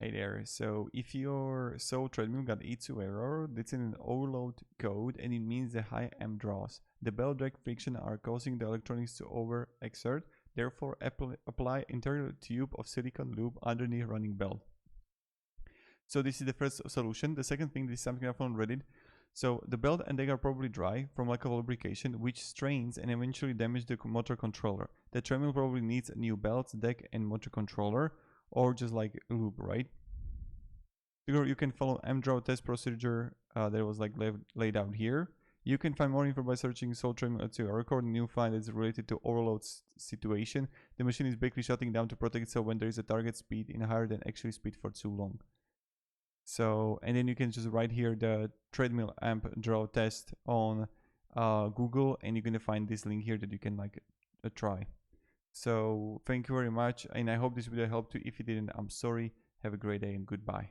Hey there. So if your treadmill got E2 error, that's in an overload code and it means the high amp draws. The belt drag friction are causing the electronics to overexert. Therefore, apply internal tube of silicone lube underneath running belt. So this is the first solution. The second thing, this is something I found on Reddit. So the belt and deck are probably dry from lack of lubrication, which strains and eventually damage the motor controller. The treadmill probably needs a new belt, deck, and motor controller, or just like lube, right? You can follow M-draw test procedure that was like laid out here. You can find more info by searching Treadmill to a record, and you'll find it's related to overload situation. The machine is basically shutting down to protect itself when there is a target speed in higher than actual speed for too long. So, and then you can just write here the treadmill amp draw test on Google, and you're gonna find this link here that you can like try. So thank you very much, and I hope this video helped you. If it didn't, I'm sorry. Have a great day and goodbye.